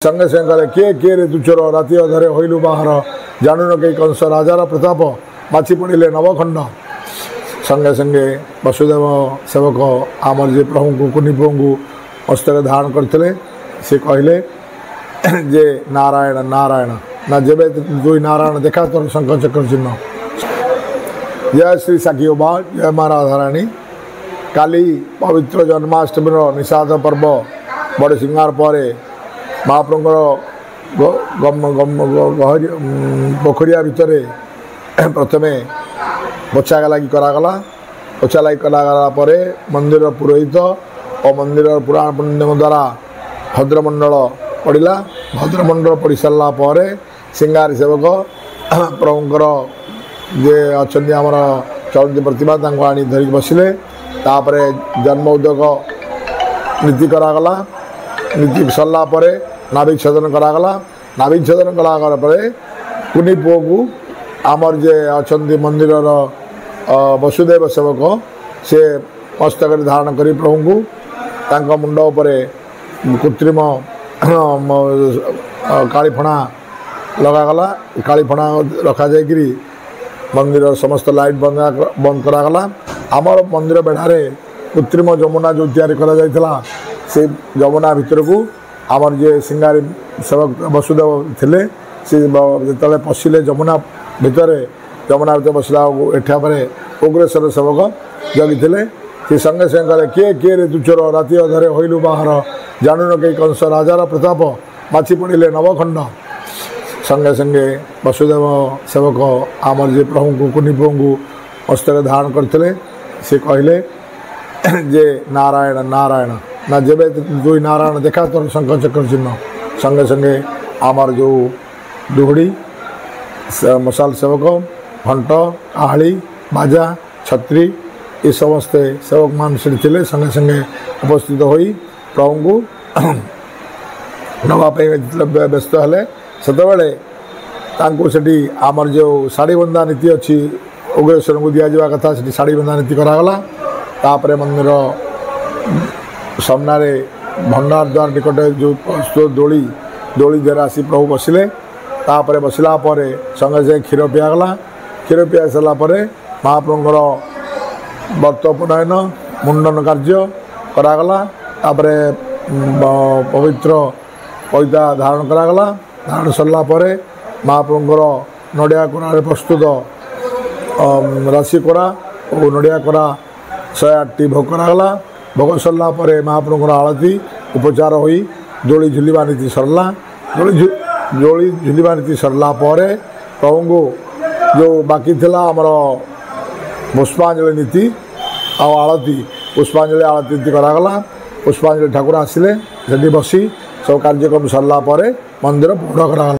संगे संगे किए किए रे तु चोर राति अधरे होइलु बाहर जानू न कई कंस राजार प्रताप माछी पड़े नवखंड संगे संगे वसुदेव सेवक आमर जे प्रभु को कुनी प्रभु हस्तक धारण करते से कहले जे नारायण नारायण ना जेबे दुई नारायण देखा तोर शंख चक्र चिन्ह। जय श्री साखी बा जय माँ राधाराणी। काली पवित्र जन्माष्टमी निषाद पर्व बड़े सिंगार पर महाप्रभुर पोखरिया भितर प्रथमे पोछा लगी करागला। पोछा लगी करागला पर मंदिर पुरोहित और मंदिर पुराण पुण्यम द्वारा भद्रमंडल पड़ा। भद्रमंडल पड़ सारा पर सिंगार सेवक प्रभुंर जे अच्छा आमर चलती प्रतिभा आनी धरिक बसिले। तापर जन्म उद्योग नीति करागला। नीति सरला पर नाभिक छेदन करागला। नाभिक छेदन कलाकार पर कुनी पुओ को आमर जे अच्छा मंदिर वसुदेव सेवक से मस्तक धारण कर प्रभु को मुंड पर कृत्रिम कालीफणा लगागला। कालीफणा रखा जाकरी मंदिर समस्त लाइट बंद करागला। आमर मंदिर बेढ़ारे कृत्रिम जमुना जो तैयारी करा जायतिला से जमुना भितर को आमर जे सिंगारी सेवक वसुदेव थिले से जिते पशिले जमुना भितर बसला एठा पर उग्रेश्वर सेवक जगी से संगे संगे किए किए रे तु चोर राति अधरे होइलु बाहर जानू न कई कंस राजार प्रताप माछी पड़े नवखंड संगे संगे वसुदेव सेवक आमर जे प्रभु को कुनी प्रभु हस्तक धारण करते से कहले जे नारायण नारायण ना जेबे दुई नारायण देखा तोर शंख चक्र चिन्ह। संगे संगे आमर जो दुहड़ी मसाल सेवक घंट आहाड़ी बाजा छत्री ये समस्ते सेवक मान से संगे संगे उपस्थित हो प्रभु को नापी व्यस्त हेले सेतबेले से आमर जो साड़ी बंधा नीति अच्छी उग्रेश्वर को दि जावा कथा से साड़ी बंधा नीति करागला। तापर मंदिर सामने भंडार द्वार निकट जो दोली दोली देर आसी प्रभु बसिले। तापर बसला पर संगे संगे क्षीर पियागला। क्षीर पिया सारा पर महाप्रभुर व्रत उपनयन मुंडन कार्य करागला। तापर पवित्र पैदा धारण करागला। धारण सरला पर महाप्रभुर नड़िया कोरा प्रस्तुत राशि कोरा और नड़िया कोरा 108 भोग करागला। भोग सरला पर महाप्रभुर आरती उपचार हो जोड़ी झुलवा नीति सरला। जोड़ी झुलवा नीति सरला पर प्रभु को जो बाकी थिला आमर पुष्पांजलि नीति आरती पुष्पांजलि आरती नीति करागला। पुष्पांजलि ठाकुर आसिले से बसी सब कार्यक्रम सरला पर मंदिर पूर्ण करागला।